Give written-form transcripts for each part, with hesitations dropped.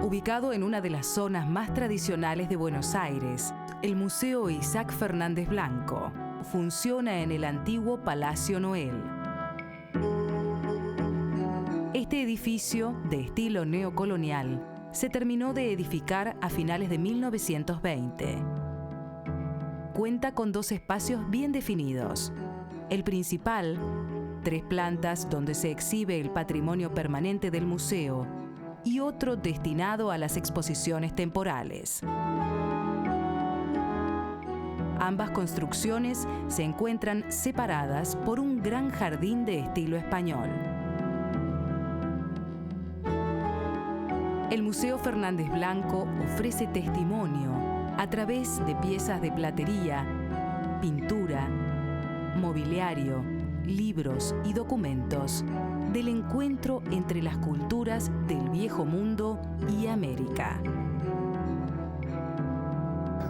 Ubicado en una de las zonas más tradicionales de Buenos Aires, el Museo Isaac Fernández Blanco funciona en el antiguo Palacio Noel. Este edificio, de estilo neocolonial, se terminó de edificar a finales de 1920. Cuenta con 2 espacios bien definidos. El principal, 3 plantas donde se exhibe el patrimonio permanente del museo, y otro destinado a las exposiciones temporales. Ambas construcciones se encuentran separadas por un gran jardín de estilo español. El Museo Fernández Blanco ofrece testimonio a través de piezas de platería, pintura, mobiliario, libros y documentos del encuentro entre las culturas del Viejo Mundo y América.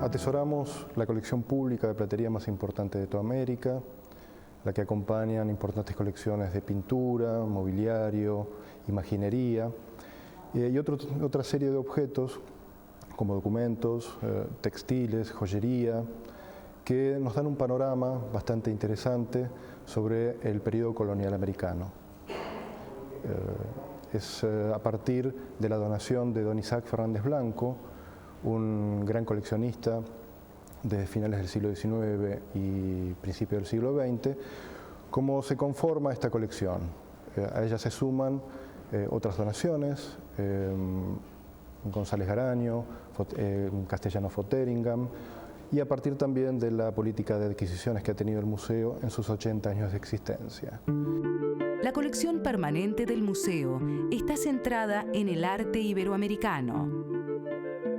Atesoramos la colección pública de platería más importante de toda América, la que acompañan importantes colecciones de pintura, mobiliario, imaginería y otra serie de objetos como documentos, textiles, joyería, que nos dan un panorama bastante interesante sobre el periodo colonial americano. Es a partir de la donación de don Isaac Fernández Blanco, un gran coleccionista de finales del siglo XIX y principios del siglo XX, cómo se conforma esta colección. A ella se suman otras donaciones, González Garaño, Castellano Fotheringham, y a partir también de la política de adquisiciones que ha tenido el museo en sus 80 años de existencia. La colección permanente del museo está centrada en el arte iberoamericano.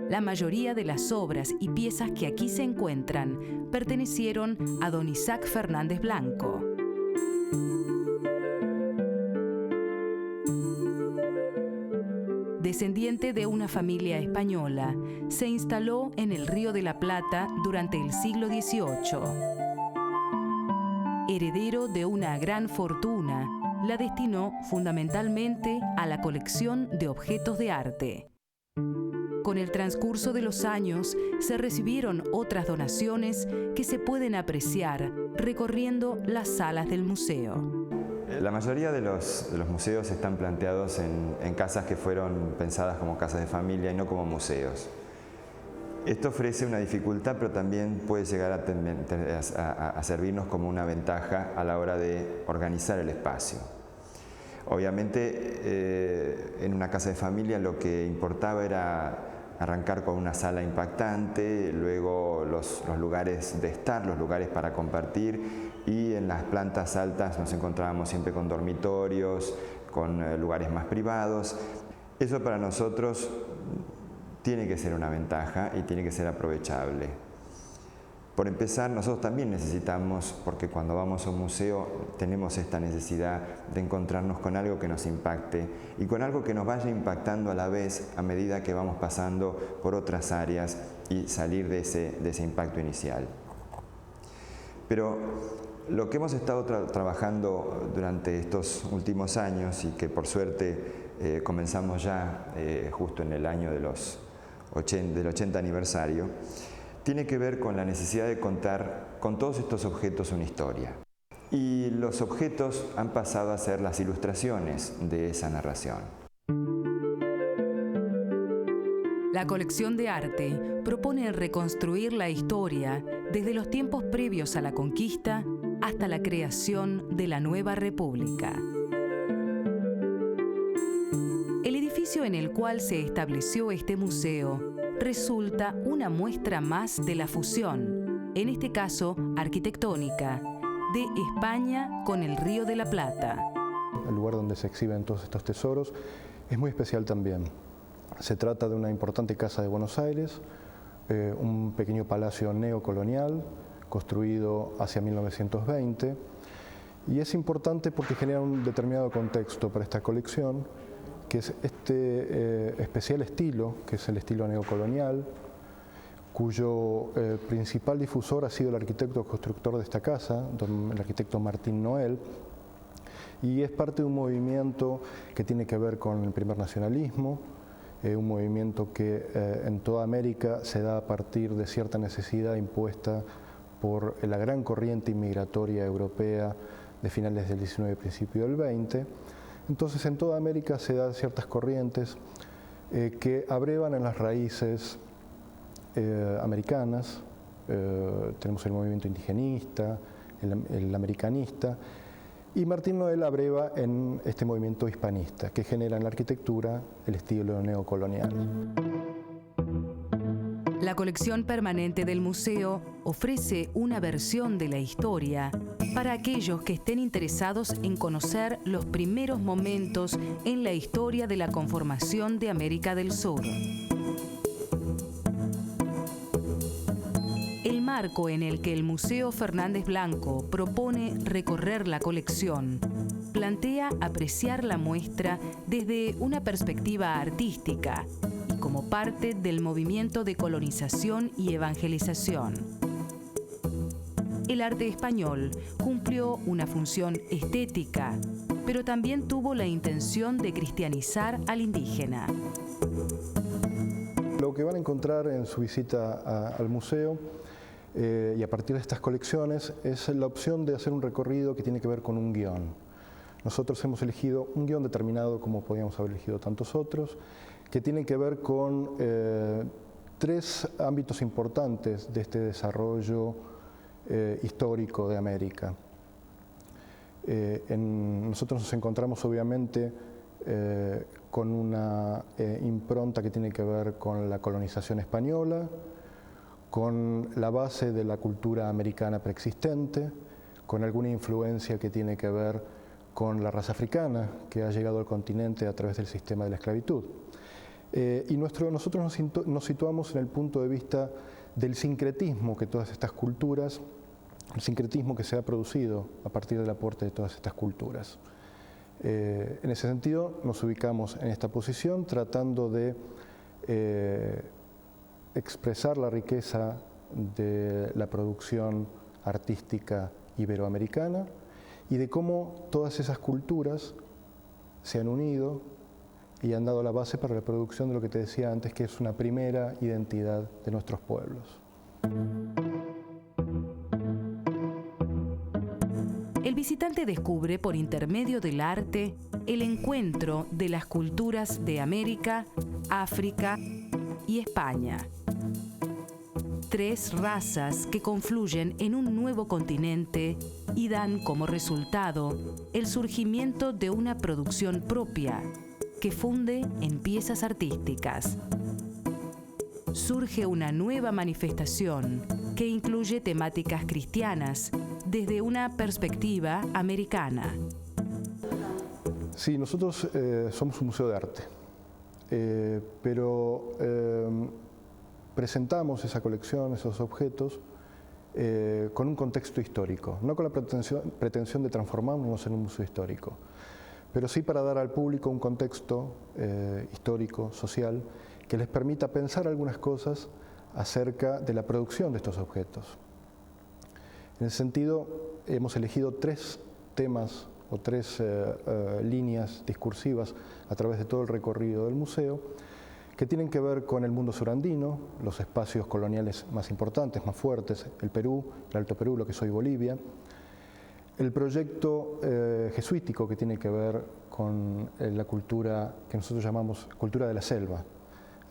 La mayoría de las obras y piezas que aquí se encuentran pertenecieron a don Isaac Fernández Blanco. Descendiente de una familia española, se instaló en el Río de la Plata durante el siglo XVIII. Heredero de una gran fortuna, la destinó fundamentalmente a la colección de objetos de arte. Con el transcurso de los años, se recibieron otras donaciones que se pueden apreciar recorriendo las salas del museo. La mayoría de los museos están planteados en casas que fueron pensadas como casas de familia y no como museos. Esto ofrece una dificultad, pero también puede llegar a servirnos como una ventaja a la hora de organizar el espacio. Obviamente, en una casa de familia lo que importaba era arrancar con una sala impactante, luego los lugares de estar, los lugares para compartir, y en las plantas altas nos encontrábamos siempre con dormitorios, con lugares más privados. Eso para nosotros tiene que ser una ventaja y tiene que ser aprovechable. Por empezar, nosotros también necesitamos, porque cuando vamos a un museo tenemos esta necesidad de encontrarnos con algo que nos impacte y con algo que nos vaya impactando a la vez a medida que vamos pasando por otras áreas y salir de ese impacto inicial. Pero lo que hemos estado trabajando durante estos últimos años y que por suerte comenzamos ya justo en el año del 80 aniversario, tiene que ver con la necesidad de contar con todos estos objetos una historia. Y los objetos han pasado a ser las ilustraciones de esa narración. La colección de arte propone reconstruir la historia desde los tiempos previos a la conquista hasta la creación de la nueva república. El edificio en el cual se estableció este museo resulta una muestra más de la fusión, en este caso arquitectónica, de España con el Río de la Plata. El lugar donde se exhiben todos estos tesoros es muy especial también. Se trata de una importante casa de Buenos Aires, un pequeño palacio neocolonial construido hacia 1920, y es importante porque genera un determinado contexto para esta colección, que es este especial estilo, que es el estilo neocolonial, cuyo principal difusor ha sido el arquitecto constructor de esta casa, el arquitecto Martín Noel, y es parte de un movimiento que tiene que ver con el primer nacionalismo un movimiento que en toda América se da a partir de cierta necesidad impuesta por la gran corriente inmigratoria europea de finales del XIX y principio del XX. Entonces en toda América se dan ciertas corrientes que abrevan en las raíces americanas. Tenemos el movimiento indigenista, el americanista, y Martín Noel abreva en este movimiento hispanista que genera en la arquitectura el estilo neocolonial. La colección permanente del museo ofrece una versión de la historia para aquellos que estén interesados en conocer los primeros momentos en la historia de la conformación de América del Sur. El marco en el que el Museo Fernández Blanco propone recorrer la colección plantea apreciar la muestra desde una perspectiva artística y como parte del movimiento de colonización y evangelización. El arte español cumplió una función estética, pero también tuvo la intención de cristianizar al indígena. Lo que van a encontrar en su visita al museo y a partir de estas colecciones es la opción de hacer un recorrido que tiene que ver con un guión. Nosotros hemos elegido un guión determinado, como podíamos haber elegido tantos otros, que tiene que ver con tres ámbitos importantes de este desarrollo histórico de América. Nosotros nos encontramos obviamente con una impronta que tiene que ver con la colonización española, con la base de la cultura americana preexistente, con alguna influencia que tiene que ver con la raza africana que ha llegado al continente a través del sistema de la esclavitud. Y nosotros nos situamos en el punto de vista del sincretismo que todas estas culturas, el sincretismo que se ha producido a partir del aporte de todas estas culturas. En ese sentido nos ubicamos en esta posición tratando de expresar la riqueza de la producción artística iberoamericana y de cómo todas esas culturas se han unido y han dado la base para la producción de lo que te decía antes, que es una primera identidad de nuestros pueblos. El visitante descubre por intermedio del arte el encuentro de las culturas de América, África y España. Tres razas que confluyen en un nuevo continente y dan como resultado el surgimiento de una producción propia que funde en piezas artísticas. Surge una nueva manifestación que incluye temáticas cristianas desde una perspectiva americana. Sí, nosotros somos un museo de arte, pero presentamos esa colección, esos objetos, con un contexto histórico, no con la pretensión de transformarnos en un museo histórico, pero sí para dar al público un contexto histórico, social, que les permita pensar algunas cosas acerca de la producción de estos objetos. En ese sentido, hemos elegido tres temas o tres líneas discursivas a través de todo el recorrido del museo, que tienen que ver con el mundo surandino, los espacios coloniales más importantes, más fuertes, el Perú, el Alto Perú, lo que es hoy Bolivia, el proyecto jesuítico que tiene que ver con la cultura que nosotros llamamos cultura de la selva,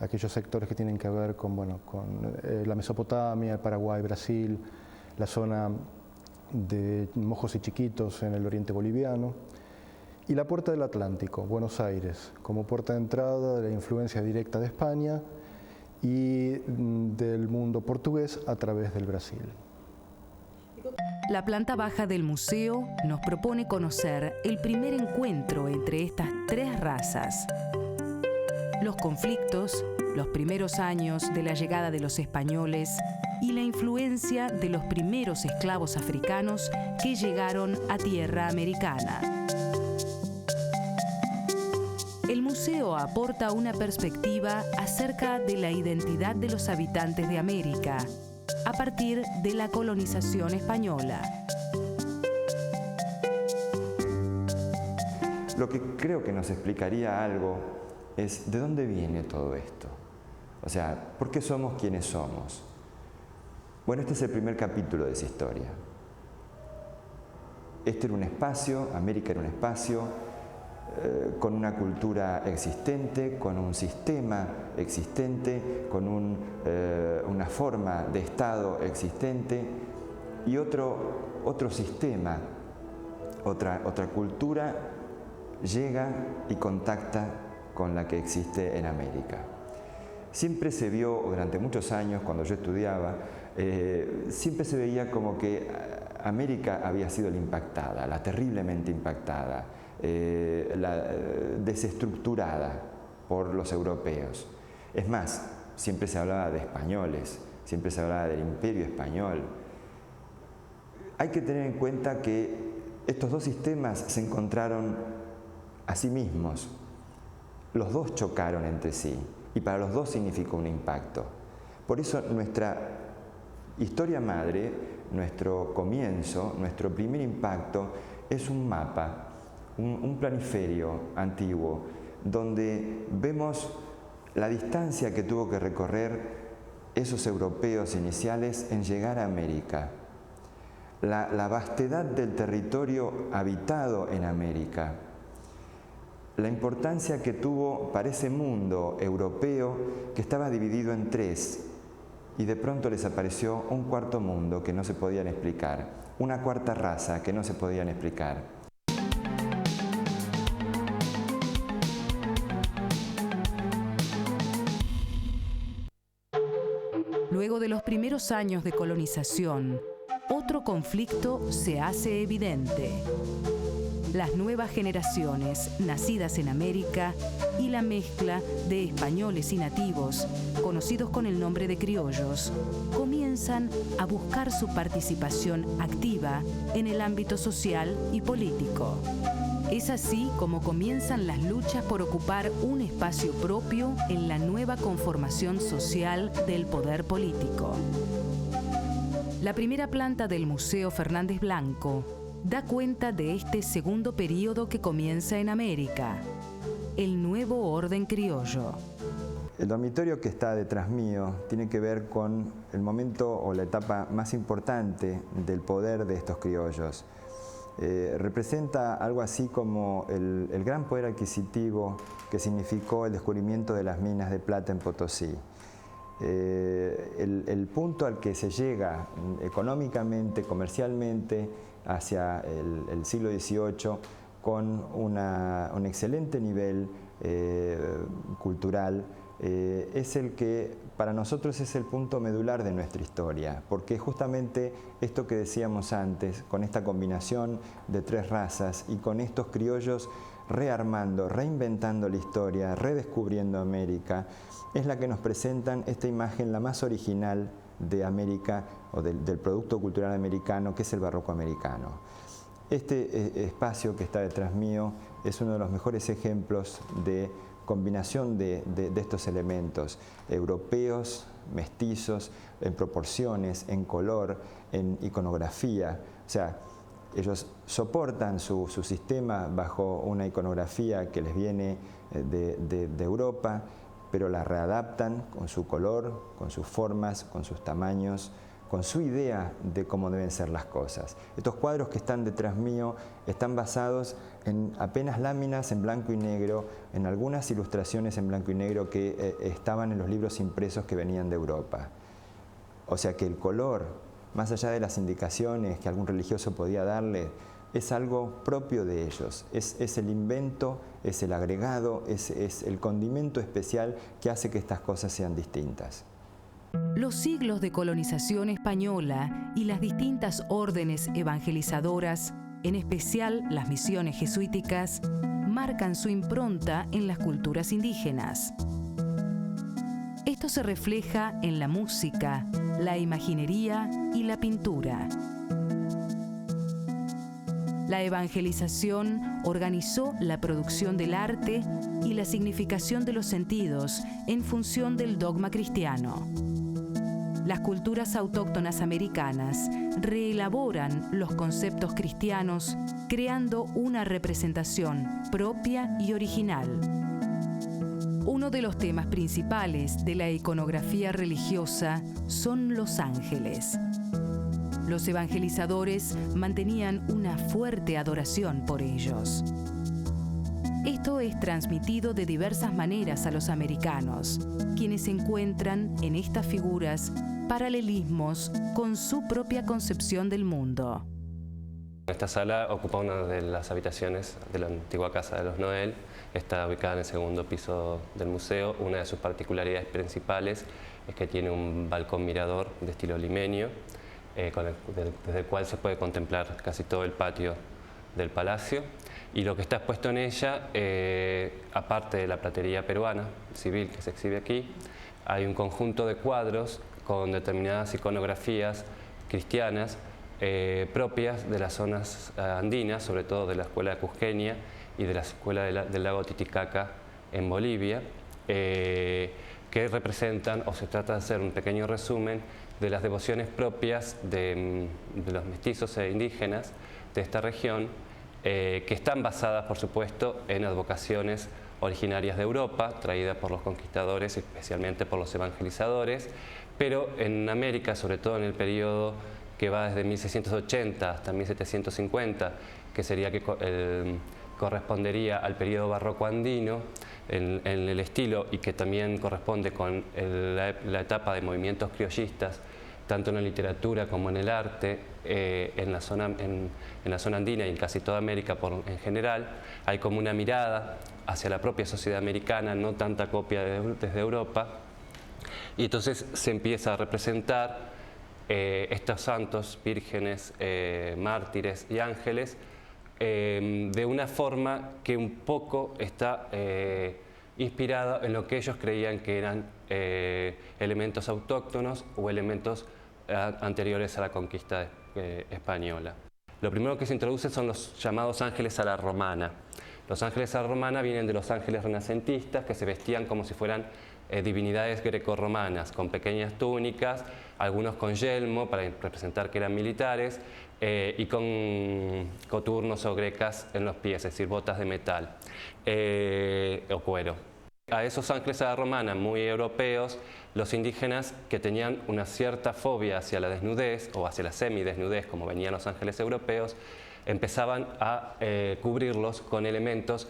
aquellos sectores que tienen que ver con la Mesopotamia, el Paraguay, Brasil, la zona de Mojos y Chiquitos en el oriente boliviano, y la puerta del Atlántico, Buenos Aires, como puerta de entrada de la influencia directa de España y del mundo portugués a través del Brasil. La planta baja del museo nos propone conocer el primer encuentro entre estas tres razas. Los conflictos, los primeros años de la llegada de los españoles y la influencia de los primeros esclavos africanos que llegaron a tierra americana. El museo aporta una perspectiva acerca de la identidad de los habitantes de América a partir de la colonización española. Lo que creo que nos explicaría algo es ¿de dónde viene todo esto? O sea, ¿por qué somos quienes somos? Bueno, este es el primer capítulo de esa historia. Este era un espacio, América era un espacio, con una cultura existente, con un sistema existente, con una forma de Estado existente y otro sistema, otra cultura llega y contacta con la que existe en América. Siempre se vio, durante muchos años, cuando yo estudiaba, siempre se veía como que América había sido la impactada, la terriblemente impactada, la desestructurada por los europeos. Es más, siempre se hablaba de españoles, siempre se hablaba del imperio español. Hay que tener en cuenta que estos dos sistemas se encontraron a sí mismos. Los dos chocaron entre sí y para los dos significó un impacto. Por eso nuestra historia madre, nuestro comienzo, nuestro primer impacto es un mapa, un planiferio antiguo, donde vemos la distancia que tuvo que recorrer esos europeos iniciales en llegar a América, la vastedad del territorio habitado en América, la importancia que tuvo para ese mundo europeo que estaba dividido en tres, y de pronto les apareció un cuarto mundo que no se podían explicar, una cuarta raza que no se podían explicar. Luego de los primeros años de colonización, otro conflicto se hace evidente. Las nuevas generaciones, nacidas en América, y la mezcla de españoles y nativos, conocidos con el nombre de criollos, comienzan a buscar su participación activa en el ámbito social y político. Es así como comienzan las luchas por ocupar un espacio propio en la nueva conformación social del poder político. La primera planta del Museo Fernández Blanco da cuenta de este segundo período que comienza en América, el nuevo orden criollo. El dormitorio que está detrás mío tiene que ver con el momento o la etapa más importante del poder de estos criollos. Representa algo así como el gran poder adquisitivo que significó el descubrimiento de las minas de plata en Potosí. El punto al que se llega económicamente, comercialmente, hacia el siglo XVIII con un excelente nivel cultural, es el que para nosotros es el punto medular de nuestra historia, porque justamente esto que decíamos antes, con esta combinación de tres razas y con estos criollos rearmando, reinventando la historia, redescubriendo América, es la que nos presentan esta imagen la más original de América o del producto cultural americano, que es el barroco americano. Este espacio que está detrás mío es uno de los mejores ejemplos de combinación de estos elementos europeos, mestizos, en proporciones, en color, en iconografía. O sea, ellos soportan su sistema bajo una iconografía que les viene de Europa, pero la readaptan con su color, con sus formas, con sus tamaños, con su idea de cómo deben ser las cosas. Estos cuadros que están detrás mío están basados en apenas láminas en blanco y negro, en algunas ilustraciones en blanco y negro que estaban en los libros impresos que venían de Europa. O sea que el color, más allá de las indicaciones que algún religioso podía darle, es algo propio de ellos, es el invento, es el agregado, es el condimento especial que hace que estas cosas sean distintas. Los siglos de colonización española y las distintas órdenes evangelizadoras, en especial las misiones jesuíticas, marcan su impronta en las culturas indígenas. Esto se refleja en la música, la imaginería y la pintura. La evangelización organizó la producción del arte y la significación de los sentidos en función del dogma cristiano. Las culturas autóctonas americanas reelaboran los conceptos cristianos, creando una representación propia y original. Uno de los temas principales de la iconografía religiosa son los ángeles. Los evangelizadores mantenían una fuerte adoración por ellos. Esto es transmitido de diversas maneras a los americanos, quienes encuentran en estas figuras paralelismos con su propia concepción del mundo. Esta sala ocupa una de las habitaciones de la antigua casa de los Noel. Está ubicada en el segundo piso del museo. Una de sus particularidades principales es que tiene un balcón mirador de estilo limenio, desde el cual se puede contemplar casi todo el patio del palacio. Y lo que está expuesto en ella, aparte de la platería peruana civil que se exhibe aquí, hay un conjunto de cuadros con determinadas iconografías cristianas propias de las zonas andinas, sobre todo de la escuela cusqueña y de la escuela del lago Titicaca en Bolivia, que representan, o se trata de hacer un pequeño resumen de las devociones propias de los mestizos e indígenas de esta región, que están basadas, por supuesto, en advocaciones originarias de Europa, traídas por los conquistadores, especialmente por los evangelizadores, pero en América, sobre todo en el periodo que va desde 1680 hasta 1750, que sería correspondería al periodo barroco andino en el estilo, y que también corresponde con la etapa de movimientos criollistas, tanto en la literatura como en el arte, en la zona andina y en casi toda América en general. Hay como una mirada hacia la propia sociedad americana, no tanta copia desde Europa, y entonces se empieza a representar estos santos, vírgenes, mártires y ángeles de una forma que un poco está inspirada en lo que ellos creían que eran elementos autóctonos o elementos anteriores a la conquista española. Lo primero que se introduce son los llamados ángeles a la romana. Los ángeles a la romana vienen de los ángeles renacentistas, que se vestían como si fueran divinidades grecorromanas, con pequeñas túnicas, algunos con yelmo para representar que eran militares, y con coturnos o grecas en los pies, es decir, botas de metal o cuero. A esos ángeles a la romana muy europeos, los indígenas que tenían una cierta fobia hacia la desnudez o hacia la semidesnudez, como venían los ángeles europeos, empezaban a cubrirlos con elementos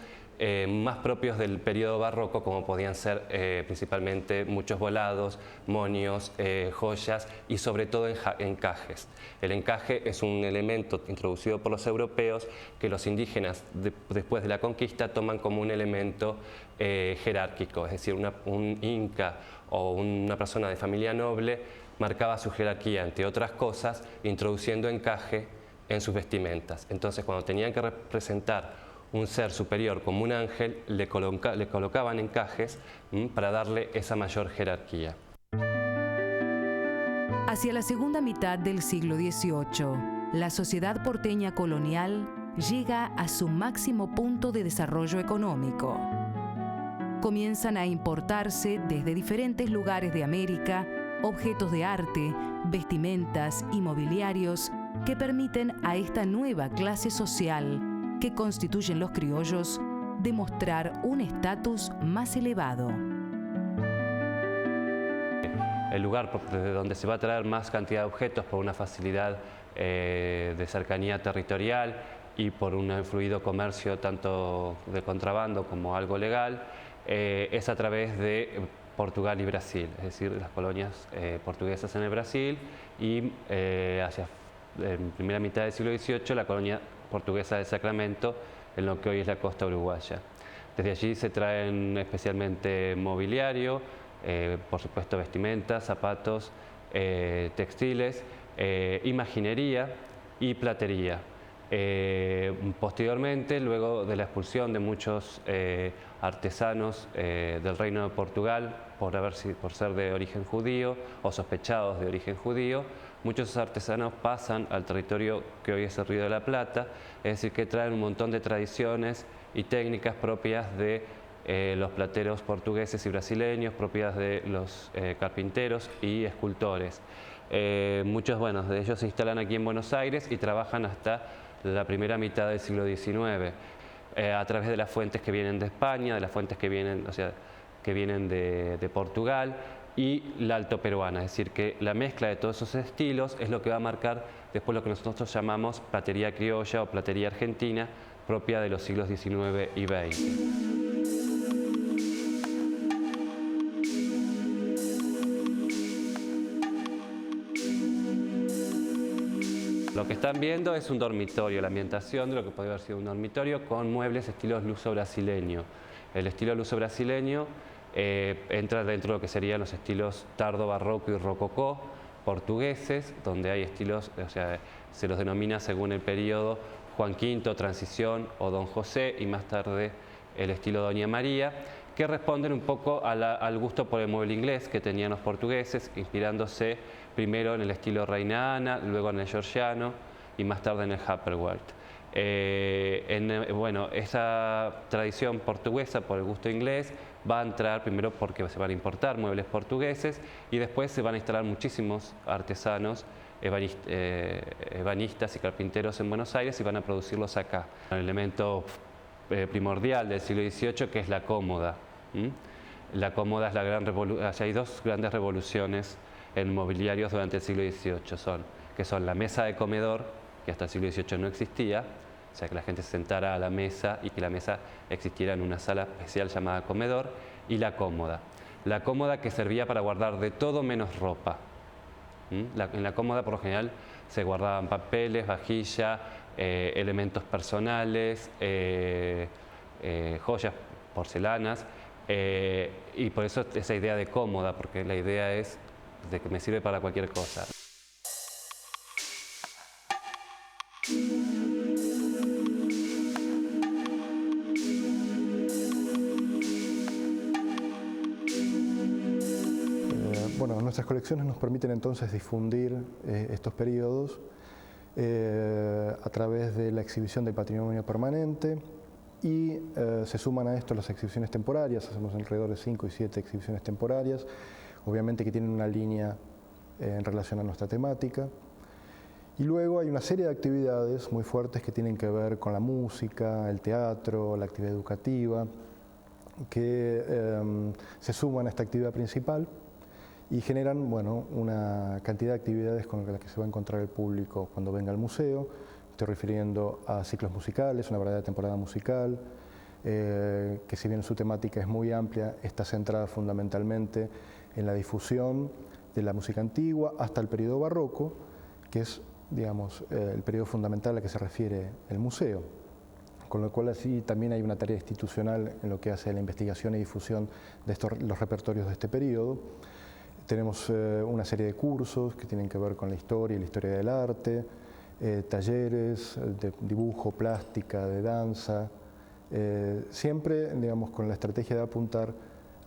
más propios del periodo barroco, como podían ser principalmente muchos volados, monios, joyas y sobre todo encajes. El encaje es un elemento introducido por los europeos que los indígenas después de la conquista toman como un elemento jerárquico, es decir, un inca o una persona de familia noble marcaba su jerarquía, entre otras cosas, introduciendo encaje en sus vestimentas. Entonces, cuando tenían que representar un ser superior como un ángel, le colocaban encajes para darle esa mayor jerarquía. Hacia la segunda mitad del siglo XVIII, la sociedad porteña colonial llega a su máximo punto de desarrollo económico. Comienzan a importarse desde diferentes lugares de América objetos de arte, vestimentas y mobiliarios que permiten a esta nueva clase social que constituyen los criollos demostrar un estatus más elevado. El lugar desde donde se va a traer más cantidad de objetos por una facilidad de cercanía territorial y por un fluido comercio tanto de contrabando como algo legal, es a través de Portugal y Brasil, es decir, las colonias portuguesas en el Brasil y hacia la primera mitad del siglo XVIII la colonia portuguesa de Sacramento en lo que hoy es la costa uruguaya. Desde allí se traen especialmente mobiliario, por supuesto vestimentas, zapatos, textiles, imaginería y platería. Posteriormente, luego de la expulsión de muchos artesanos del Reino de Portugal por ser de origen judío o sospechados de origen judío, muchos artesanos pasan al territorio que hoy es el Río de la Plata, es decir, que traen un montón de tradiciones y técnicas propias de los plateros portugueses y brasileños, propias de los carpinteros y escultores. Muchos de ellos se instalan aquí en Buenos Aires y trabajan hasta la primera mitad del siglo XIX, a través de las fuentes que vienen de España, de las fuentes que vienen, que vienen de Portugal, y la alto peruana, es decir, que la mezcla de todos esos estilos es lo que va a marcar después lo que nosotros llamamos platería criolla o platería argentina, propia de los siglos XIX y XX. Lo que están viendo es un dormitorio, la ambientación de lo que podría haber sido un dormitorio con muebles estilo luso brasileño. El estilo luso brasileño entra dentro de lo que serían los estilos tardo barroco y rococó portugueses, donde hay estilos, o sea, se los denomina según el periodo Juan V, Transición o Don José, y más tarde el estilo Doña María, que responden un poco al gusto por el mueble inglés que tenían los portugueses, inspirándose primero en el estilo Reina Ana, luego en el georgiano y más tarde en el Happerwelt. Bueno, esa tradición portuguesa por el gusto inglés va a entrar primero porque se van a importar muebles portugueses y después se van a instalar muchísimos artesanos, ebanistas y carpinteros en Buenos Aires y van a producirlos acá. El elemento primordial del siglo XVIII, que es la cómoda. La cómoda es la gran revolución. Hay dos grandes revoluciones en mobiliarios durante el siglo XVIII, que son la mesa de comedor, que hasta el siglo XVIII no existía, o sea que la gente se sentara a la mesa y que la mesa existiera en una sala especial llamada comedor, y la cómoda. La cómoda que servía para guardar de todo menos ropa. En la cómoda por lo general se guardaban papeles, vajilla, elementos personales, joyas, porcelanas, y por eso esa idea de cómoda, porque la idea es de que me sirve para cualquier cosa. Bueno, nuestras colecciones nos permiten entonces difundir estos periodos a través de la exhibición del patrimonio permanente y se suman a esto las exhibiciones temporarias. Hacemos alrededor de 5 y 7 exhibiciones temporarias, obviamente que tienen una línea en relación a nuestra temática. Y luego hay una serie de actividades muy fuertes que tienen que ver con la música, el teatro, la actividad educativa, que se suman a esta actividad principal y generan, bueno, una cantidad de actividades con las que se va a encontrar el público cuando venga al museo. Estoy refiriendo a ciclos musicales, una verdadera temporada musical, que si bien su temática es muy amplia, está centrada fundamentalmente en la difusión de la música antigua hasta el periodo barroco, que es, digamos, el periodo fundamental al que se refiere el museo. Con lo cual así también hay una tarea institucional en lo que hace a la investigación y difusión de los repertorios de este periodo. Tenemos una serie de cursos que tienen que ver con la historia y la historia del arte, talleres de dibujo, plástica, de danza, siempre, digamos, con la estrategia de apuntar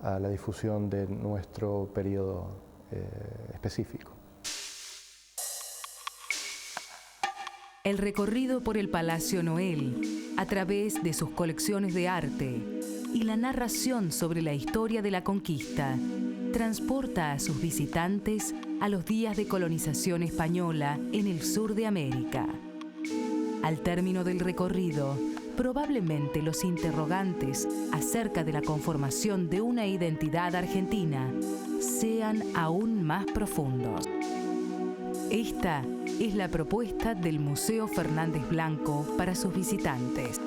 a la difusión de nuestro periodo específico. El recorrido por el Palacio Noel, a través de sus colecciones de arte y la narración sobre la historia de la conquista, transporta a sus visitantes a los días de colonización española en el sur de América. Al término del recorrido, probablemente los interrogantes acerca de la conformación de una identidad argentina sean aún más profundos. Esta es la propuesta del Museo Fernández Blanco para sus visitantes.